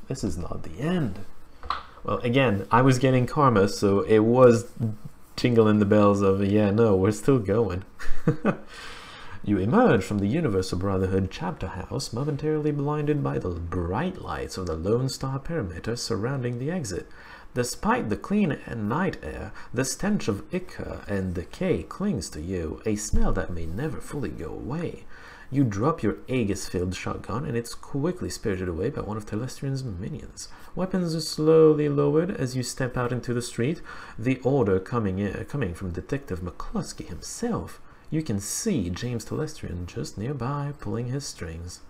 This is not the end. Well, again, I was getting karma, so it was jingling the bells of, yeah, no, we're still going. You emerge from the Universal Brotherhood chapter house, momentarily blinded by the bright lights of the Lone Star perimeter surrounding the exit. Despite the clean night air, the stench of ichor and decay clings to you, a smell that may never fully go away. You drop your Aegis-filled shotgun, and it's quickly spirited away by one of Telestrian's minions. Weapons are slowly lowered as you step out into the street, the order coming from Detective McCluskey himself. You can see James Telestrian just nearby, pulling his strings.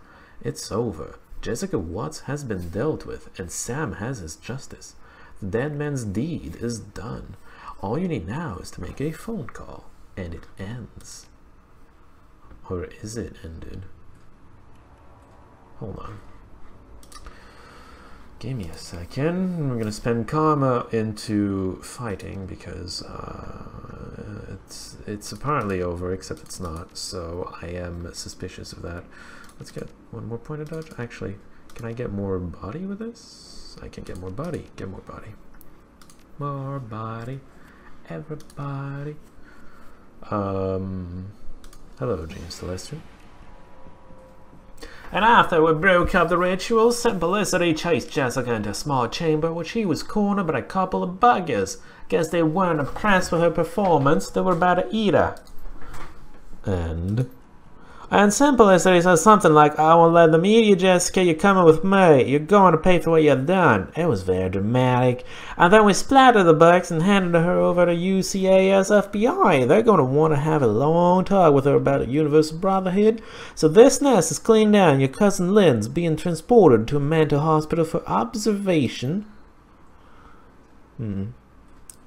It's over. Jessica Watts has been dealt with, and Sam has his justice. The dead man's deed is done. All you need now is to make a phone call, and it ends. Or is it ended? Hold on. Give me a second. We're gonna spend karma into fighting because it's apparently over, except it's not, so I am suspicious of that. Let's get one more point of dodge. Actually, can I get more body with this? I can get more body. Get more body. More body. Everybody. Hello, James Celestial. And after we broke up the ritual, Simplicity chased Jessica into a small chamber where she was cornered by a couple of buggers. Guess they weren't impressed with her performance, they were about to eat her. And Simplicity said something like, I won't let them eat you, Jessica, you're coming with me. You're going to pay for what you've done. It was very dramatic. And then we splattered the bugs and handed her over to UCAS FBI. They're going to want to have a long talk with her about a Universal Brotherhood. So this nest is cleaned down. Your cousin Lynn's being transported to a mental hospital for observation.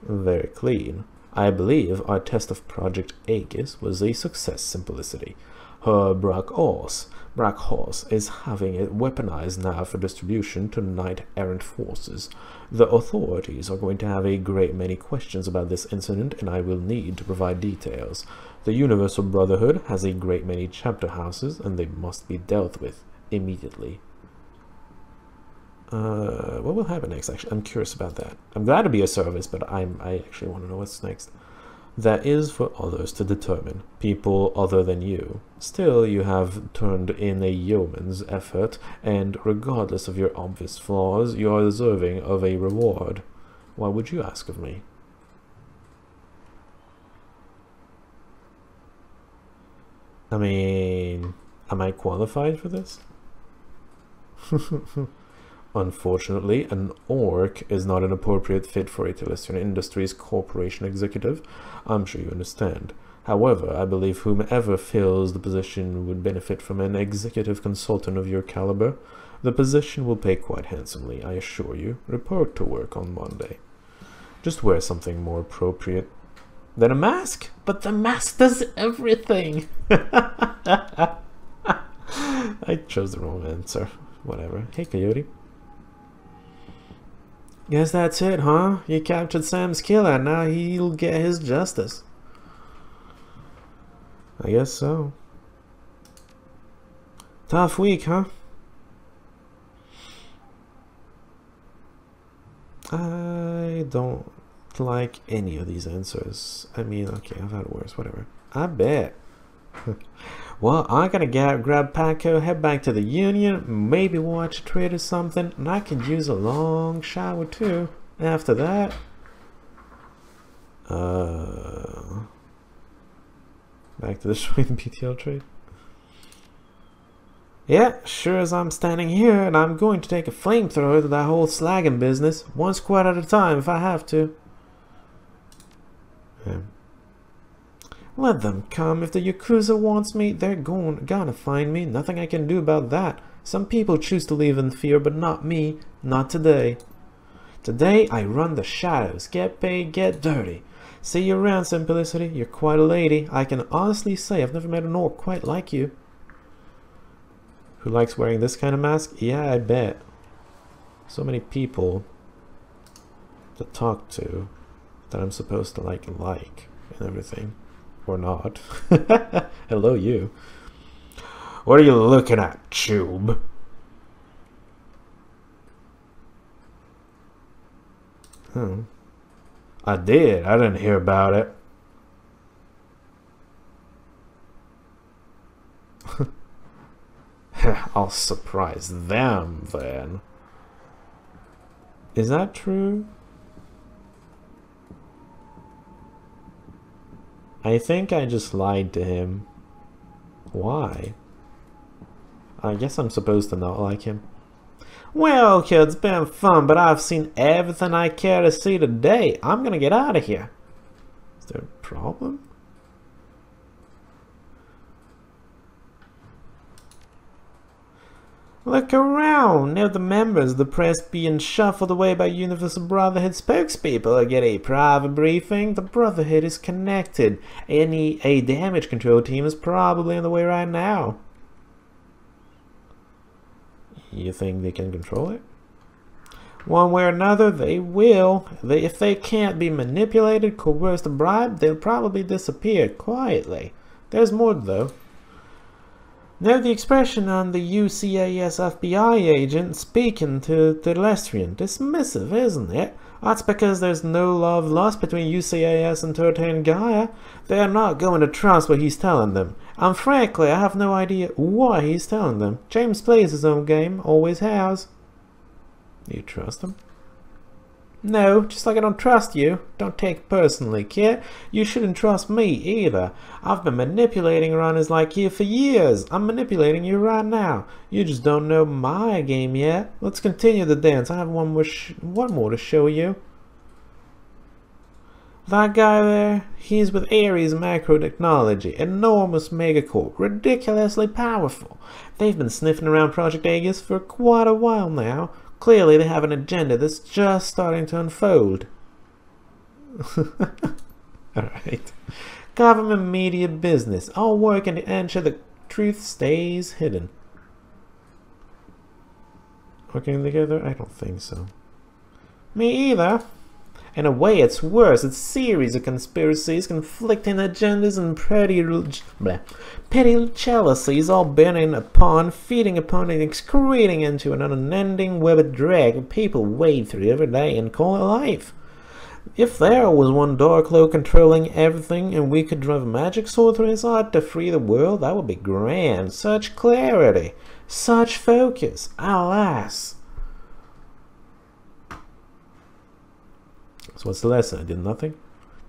Very clean. I believe our test of Project Aegis was a success, Simplicity. Her Black Horse is having it weaponized now for distribution to knight-errant forces. The authorities are going to have a great many questions about this incident, and I will need to provide details. The Universal Brotherhood has a great many chapter houses, and they must be dealt with immediately. What will happen next? Actually, I'm curious about that. I'm glad to be of service, but I actually want to know what's next. That is for others to determine, people other than you. Still, you have turned in a yeoman's effort, and regardless of your obvious flaws, you are deserving of a reward. What would you ask of me? I mean, am I qualified for this? Unfortunately, an orc is not an appropriate fit for a Telestrian Industries Corporation executive. I'm sure you understand. However, I believe whomever fills the position would benefit from an executive consultant of your caliber. The position will pay quite handsomely, I assure you. Report to work on Monday. Just wear something more appropriate than a mask. But the mask does everything. I chose the wrong answer. Whatever. Hey, Coyote. Guess that's it, huh? You captured Sam's killer, now he'll get his justice. I guess so. Tough week, huh? I don't like any of these answers. I mean, okay, I've had worse, whatever. I bet. Well, I gotta grab Paco, head back to the Union, maybe watch a trade or something, and I could use a long shower too. After that, back to the Showing BTL trade. Yeah, sure as I'm standing here, and I'm going to take a flamethrower to that whole slagging business, one squad at a time if I have to. Yeah. Let them come. If the Yakuza wants me, they're gonna find me. Nothing I can do about that. Some people choose to live in fear, but not me. Not today. Today, I run the shadows. Get paid, get dirty. See you around, Simplicity. You're quite a lady. I can honestly say I've never met an orc quite like you. Who likes wearing this kind of mask? Yeah, I bet. So many people to talk to that I'm supposed to like and everything. Or not. Hello, you. What are you looking at, Tube? Hmm. I did. I didn't hear about it. I'll surprise them then. Is that true? I think I just lied to him. Why? I guess I'm supposed to not like him. Well, kids, it's been fun, but I've seen everything I care to see today. I'm gonna get out of here. Is there a problem? Look around. Now the members of the press being shuffled away by Universal Brotherhood spokespeople get a private briefing. The Brotherhood is connected. A damage control team is probably on the way right now. You think they can control it? One way or another, they will. If they can't be manipulated, coerced, or bribed, they'll probably disappear quietly. There's more, though. Note the expression on the UCAS FBI agent speaking to the Lestrian. Dismissive, isn't it? That's because there's no love lost between UCAS and Turtan Gaia. They're not going to trust what he's telling them. And frankly, I have no idea what he's telling them. James plays his own game, always has. You trust him? No, just like I don't trust you. Don't take it personally, kid. You shouldn't trust me either. I've been manipulating runners like you for years. I'm manipulating you right now. You just don't know my game yet. Let's continue the dance. I have one more to show you. That guy there, he's with Ares Macro Technology, enormous megacorp, ridiculously powerful. They've been sniffing around Project Aegis for quite a while now. Clearly, they have an agenda that's just starting to unfold. Alright. Government, media, business, all working to ensure the truth stays hidden. Working together? I don't think so. Me either. In a way, it's worse. It's a series of conspiracies, conflicting agendas, and petty jealousies all burning upon, feeding upon, and excreting into an unending web of drag people wade through every day and call it life. If there was one dark lord controlling everything and we could drive a magic sword through his heart to free the world, that would be grand. Such clarity, such focus, alas. So what's the lesson? I did nothing?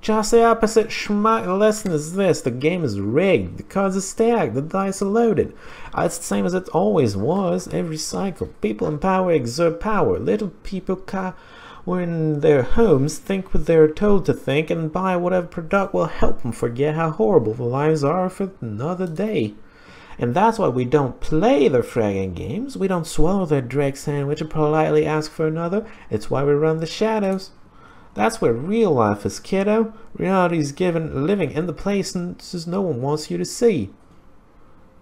Just the opposite schmuck. The lesson is this. The game is rigged. The cards are stacked. The dice are loaded. It's the same as it always was. Every cycle. People in power exert power. Little people were in their homes, think what they're told to think, and buy whatever product will help them forget how horrible their lives are for another day. And that's why we don't play their fragging games. We don't swallow their dreg sandwich and politely ask for another. It's why we run the shadows. That's where real life is, kiddo. Reality's living in the places no one wants you to see.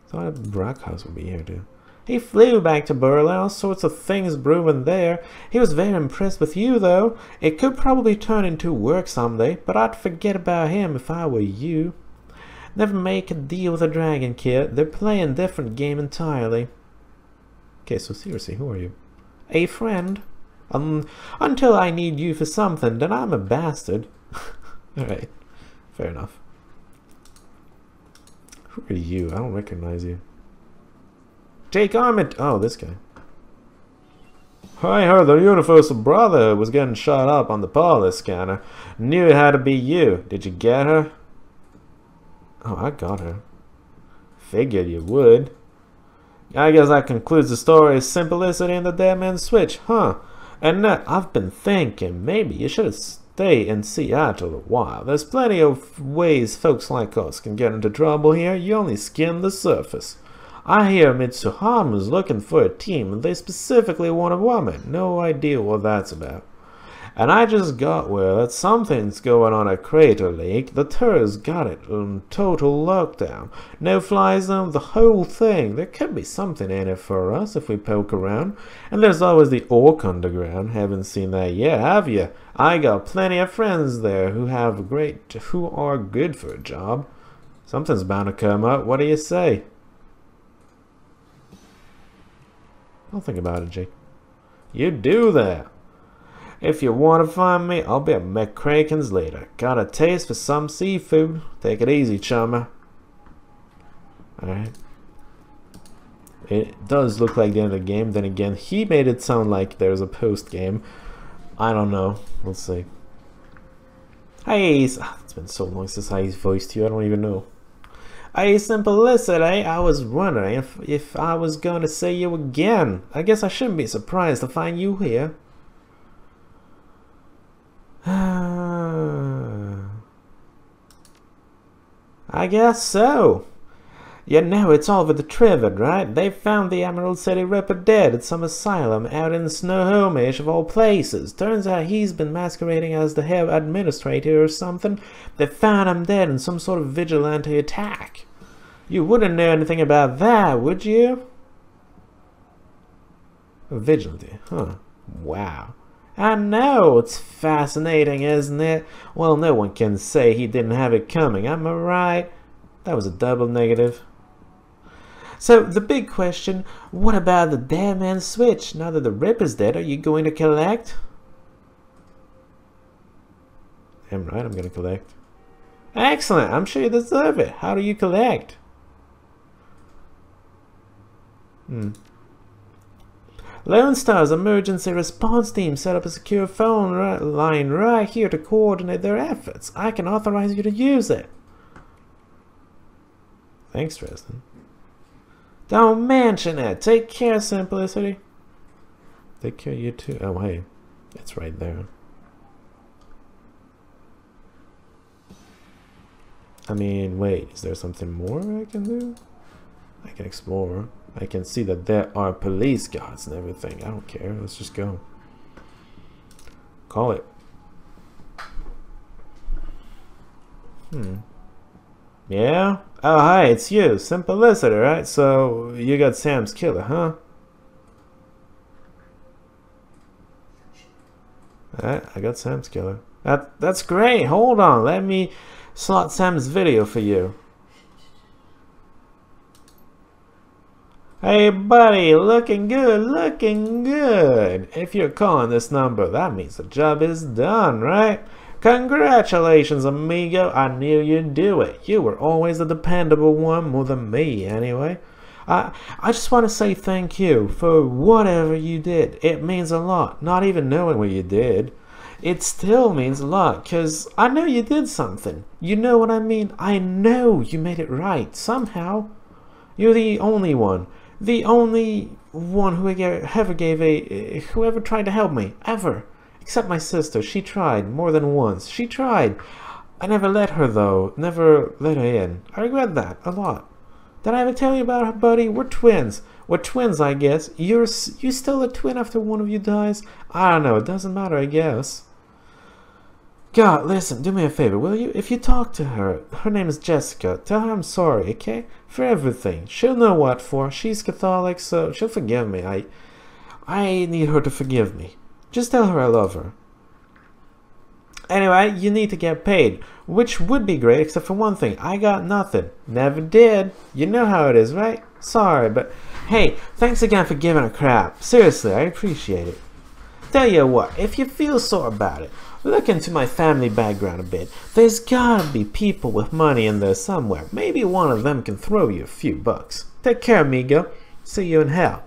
Thought Brockhouse would be here too. He flew back to Berlin, all sorts of things brewing there. He was very impressed with you, though. It could probably turn into work someday, but I'd forget about him if I were you. Never make a deal with a dragon, kid. They're playing a different game entirely. Okay, so seriously, who are you? A friend. Until I need you for something, then I'm a bastard. Alright, fair enough. Who are you? I don't recognize you. Jake Armit! Oh, this guy. I heard the Universal Brotherhood was getting shot up on the police scanner. Knew it had to be you. Did you get her? Oh, I got her. Figured you would. I guess that concludes the story. Simplicity and the dead man's switch, huh? And I've been thinking, maybe you should stay in Seattle a while. There's plenty of ways folks like us can get into trouble here. You only skim the surface. I hear Mitsuhama's looking for a team, and they specifically want a woman. No idea what that's about. And I just got word that something's going on at Crater Lake. The tourists got it on total lockdown. No fly zone, the whole thing. There could be something in it for us if we poke around. And there's always the Orc Underground. Haven't seen that yet, have you? I got plenty of friends there who are good for a job. Something's bound to come up. What do you say? I'll think about it, Jake. You do that. If you want to find me, I'll be at McCraken's later. Got a taste for some seafood? Take it easy, chummer. Alright. It does look like the end of the game. Then again, he made it sound like there's a post-game. I don't know. We'll see. Hey, it's been so long since I voiced you, I don't even know. Hey, Simplicity, I was wondering if I was going to see you again. I guess I shouldn't be surprised to find you here. I guess so. You know, it's all with the Trivet, right? They found the Emerald City Ripper dead at some asylum out in Snohomish of all places. Turns out he's been masquerading as the head administrator or something. They found him dead in some sort of vigilante attack. You wouldn't know anything about that, would you? A vigilante, huh? Wow. I know, it's fascinating, isn't it? Well, no one can say he didn't have it coming, am I right? That was a double negative. So, the big question, what about the Dead Man's Switch? Now that the Ripper's dead, are you going to collect? I'm right, I'm going to collect. Excellent, I'm sure you deserve it. How do you collect? Lone Star's emergency response team set up a secure phone line right here to coordinate their efforts. I can authorize you to use it. Thanks, Tristan. Don't mention it. Take care, Simplicity. Take care, you too. Oh, hey. It's right there. I mean, wait. Is there something more I can do? I can explore. I can see that there are police guards and everything. I don't care. Let's just go. Call it. Yeah? Oh, hi, it's you. Simplicity, right? So, you got Sam's killer, huh? Alright, I got Sam's killer. That's great. Hold on. Let me slot Sam's video for you. Hey, buddy. Looking good. Looking good. If you're calling this number, that means the job is done, right? Congratulations, amigo. I knew you'd do it. You were always the dependable one, more than me, anyway. I just want to say thank you for whatever you did. It means a lot, not even knowing what you did. It still means a lot, because I know you did something. You know what I mean? I know you made it right, somehow. You're the only one. The only one who ever tried to help me, ever. Except my sister, she tried more than once. She tried. I never let her though. Never let her in. I regret that a lot. Did I ever tell you about her, buddy? We're twins. We're twins, I guess. You still a twin after one of you dies? I don't know. It doesn't matter, I guess. God, listen. Do me a favor, will you? If you talk to her, her name is Jessica. Tell her I'm sorry, okay? For everything. She'll know what for. She's Catholic, so she'll forgive me. I need her to forgive me. Just tell her I love her. Anyway, you need to get paid, which would be great except for one thing. I got nothing. Never did. You know how it is, right? Sorry, but hey, thanks again for giving a crap. Seriously, I appreciate it. Tell you what, if you feel sore about it, look into my family background a bit. There's gotta be people with money in there somewhere. Maybe one of them can throw you a few bucks. Take care, amigo. See you in hell.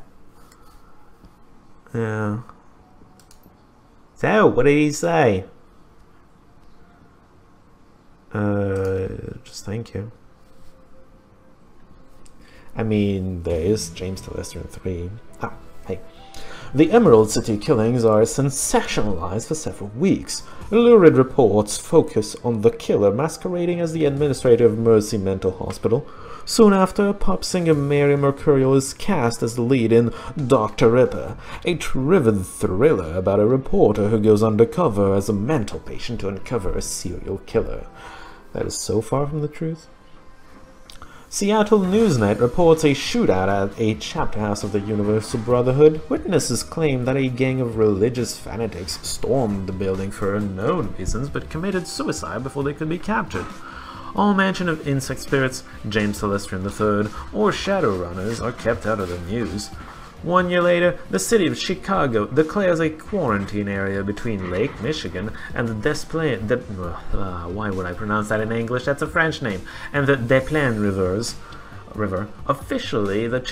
Yeah. So, what did he say? Just thank you. I mean, there is James Telestrin 3. Ah, hey. The Emerald City killings are sensationalized for several weeks. Lurid reports focus on the killer masquerading as the administrator of Mercy Mental Hospital. Soon after, pop singer Mary Mercurial is cast as the lead in Dr. Ripper, a driven thriller about a reporter who goes undercover as a mental patient to uncover a serial killer. That is so far from the truth. Seattle Newsnet reports a shootout at a chapter house of the Universal Brotherhood. Witnesses claim that a gang of religious fanatics stormed the building for unknown reasons but committed suicide before they could be captured. All mention of insect spirits, James Telestrin III, or Shadowrunners are kept out of the news. 1 year later, the city of Chicago declares a quarantine area between Lake Michigan and the Des Plaines. Why would I pronounce that in English? That's a French name. And the Des Plaines River. Officially, the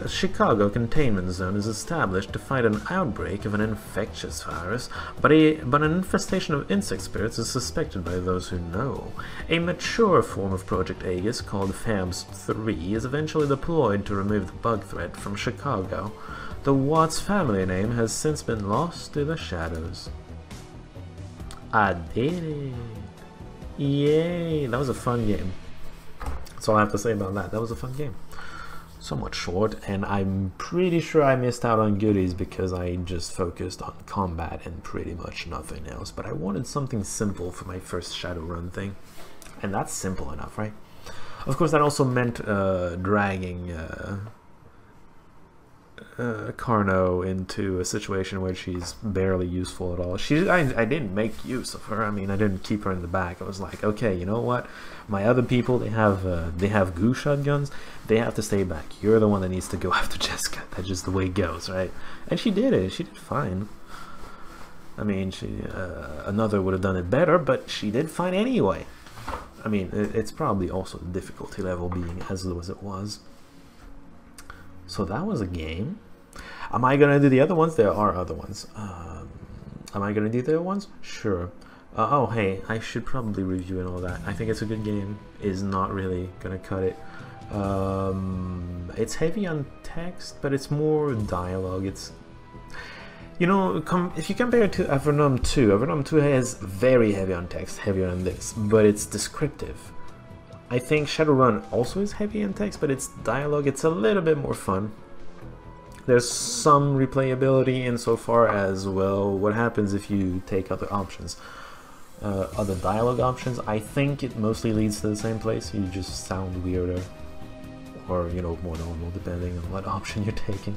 Chicago containment zone is established to fight an outbreak of an infectious virus, but an infestation of insect spirits is suspected by those who know. A mature form of Project Aegis called FAMS 3 is eventually deployed to remove the bug threat from Chicago. The Watts family name has since been lost to the shadows. I did it! Yay! That was a fun game. That's all I have to say about that. That was a fun game. Somewhat short, and I'm pretty sure I missed out on goodies because I just focused on combat and pretty much nothing else. But I wanted something simple for my first Shadowrun thing, and that's simple enough, right? Of course, that also meant dragging Carno into a situation where she's barely useful at all. I didn't make use of her. I mean, I didn't keep her in the back. I was like, okay, you know what? My other people, they have goo shotguns. They have to stay back. You're the one that needs to go after Jessica. That's just the way it goes, right? And she did it. She did fine. I mean, another would have done it better, but she did fine anyway. I mean, it's probably also the difficulty level being as low as it was. So that was a game. Am I gonna do the other ones? There are other ones. Am I gonna do the other ones? Sure. Oh, hey, I should probably review and all that. I think it's a good game. Is not really gonna cut it. It's heavy on text, but it's more dialogue. It's, you know, if you compare it to Avernum 2, Avernum 2 has very heavy on text, heavier than this, but it's descriptive. I think Shadowrun also is heavy on text, but it's dialogue. It's a little bit more fun. There's some replayability insofar as, well, what happens if you take other options, other dialogue options. I think it mostly leads to the same place. You just sound weirder, or, you know, more normal, depending on what option you're taking.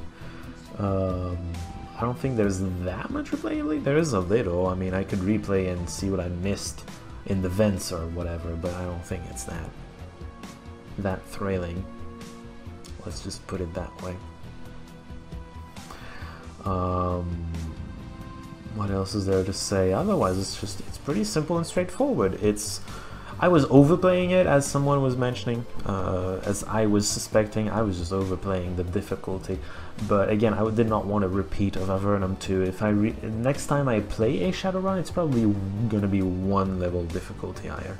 I don't think there's that much replayability. There is a little. I mean, I could replay and see what I missed in the vents or whatever, but I don't think it's that thrilling. Let's just put it that way. What else is there to say? Otherwise, it's pretty simple and straightforward. I was overplaying it, as someone was mentioning, as I was suspecting. I was just overplaying the difficulty. But again, I did not want a repeat of Avernum 2. If next time I play a Shadowrun, it's probably going to be 1 level difficulty higher,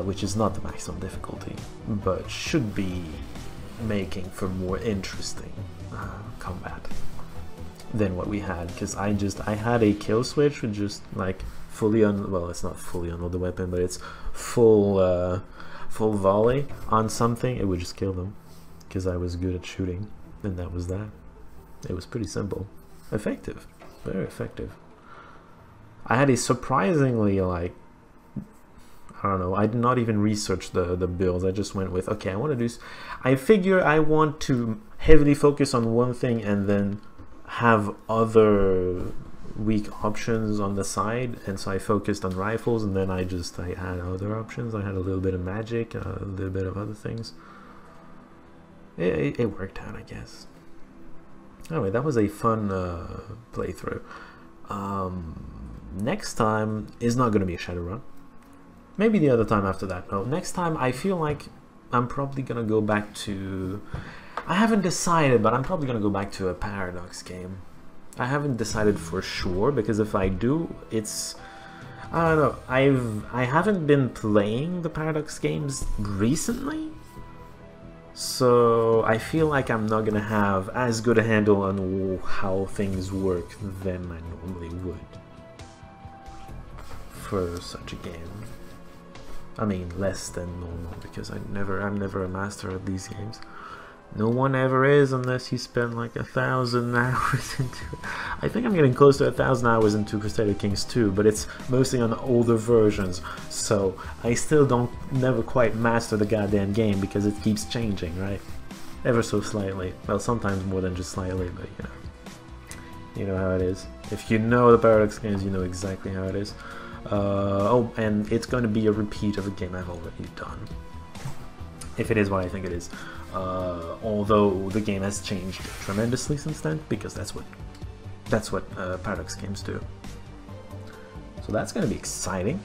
which is not the maximum difficulty, but should be making for more interesting combat than what we had. Because I had a kill switch with just like fully well, it's not fully unload the weapon, but it's full volley on something. It would just kill them because I was good at shooting, and that was that. It was pretty simple, effective, very effective. I had a surprisingly, like, I don't know, I did not even research the builds. I just went with, okay, I figure I want to heavily focus on one thing and then have other weak options on the side, and so I focused on rifles, and then I had other options. I had a little bit of magic, a little bit of other things. It worked out, I guess. Anyway, that was a fun playthrough. Next time is not going to be a Shadowrun. Maybe the other time after that. No, next time I feel like I'm probably going to go back to... I haven't decided, but I'm probably going to go back to a Paradox game. I haven't decided for sure, because if I do, it's... I don't know. I haven't been playing the Paradox games recently, so I feel like I'm not going to have as good a handle on how things work than I normally would for such a game. I mean, less than normal, because I'm never a master at these games. No one ever is, unless you spend like 1,000 hours into it. I think I'm getting close to 1,000 hours into Crusader Kings 2, but it's mostly on older versions, so I still never quite master the goddamn game, because it keeps changing, right? Ever so slightly. Well, sometimes more than just slightly, but you know how it is. If you know the Paradox games, you know exactly how it is. Oh, and it's going to be a repeat of a game I've already done, if it is what I think it is. Although the game has changed tremendously since then, because that's what Paradox games do. So that's going to be exciting.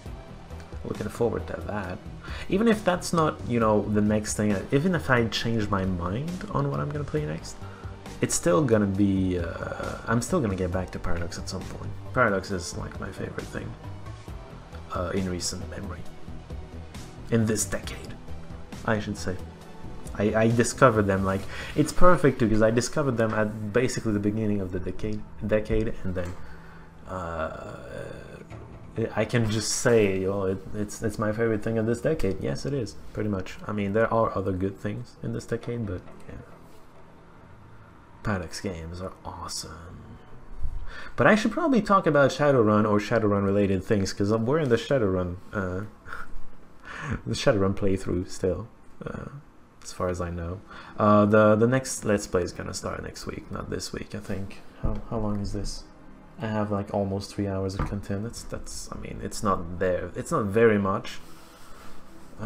Looking forward to that. Even if that's not, you know, the next thing, even if I change my mind on what I'm going to play next, it's still going to be, I'm still going to get back to Paradox at some point. Paradox is like my favorite thing in recent memory. In this decade, I should say. I discovered them, like, it's perfect too, because I discovered them at basically the beginning of the decade, and then I can just say, oh, it's my favorite thing of this decade. Yes, it is, pretty much. I mean, there are other good things in this decade, but yeah. Paradox games are awesome. But I should probably talk about Shadowrun or Shadowrun related things, because we're in the Shadowrun playthrough still, as far as I know. The next Let's Play is gonna start next week, not this week, I think. How long is this? I have like almost 3 hours of content. That's I mean, it's not very much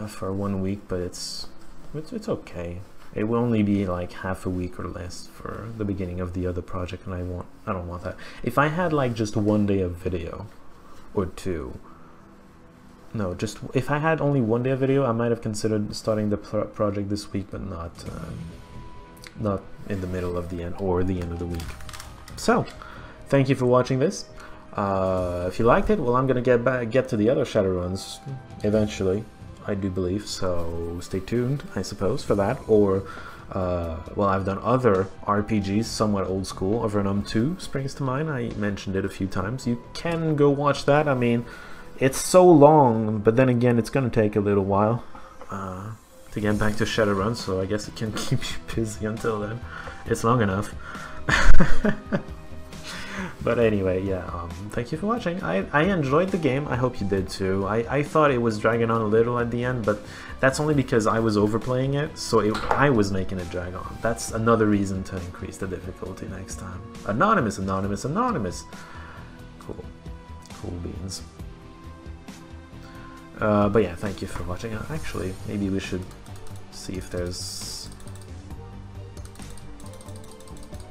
for 1 week, but it's okay. It will only be like half a week or less for the beginning of the other project, and I don't want that. If I had like just 1 day of video or two, no, just if I had only 1 day of video, I might have considered starting the project this week, but not in the middle of the end or the end of the week. So thank you for watching this. If you liked it, well, I'm gonna get to the other Shadowruns eventually, I do believe, so stay tuned, I suppose, for that. Or well, I've done other RPGs, somewhat old school. Avernum 2 springs to mind. I mentioned it a few times. You can go watch that. I mean, it's so long, but then again, it's gonna take a little while to get back to Shadowrun, so I guess it can keep you busy until then. It's long enough. But anyway, yeah, thank you for watching. I enjoyed the game. I hope you did too. I thought it was dragging on a little at the end, but that's only because I was overplaying it, so I was making it drag on. That's another reason to increase the difficulty next time. Anonymous, anonymous, anonymous. Cool. Cool beans. But yeah, thank you for watching. Actually, maybe we should see if there's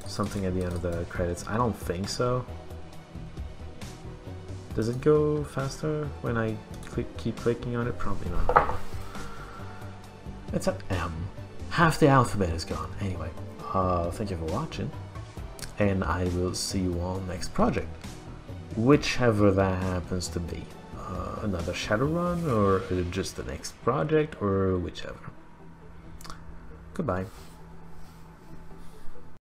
something at the end of the credits. I don't think so. Does it go faster when I keep clicking on it? Probably not. It's an M. Half the alphabet is gone. Anyway, thank you for watching, and I will see you all next project, whichever that happens to be. Another Shadowrun, or just the next project, or whichever. Goodbye.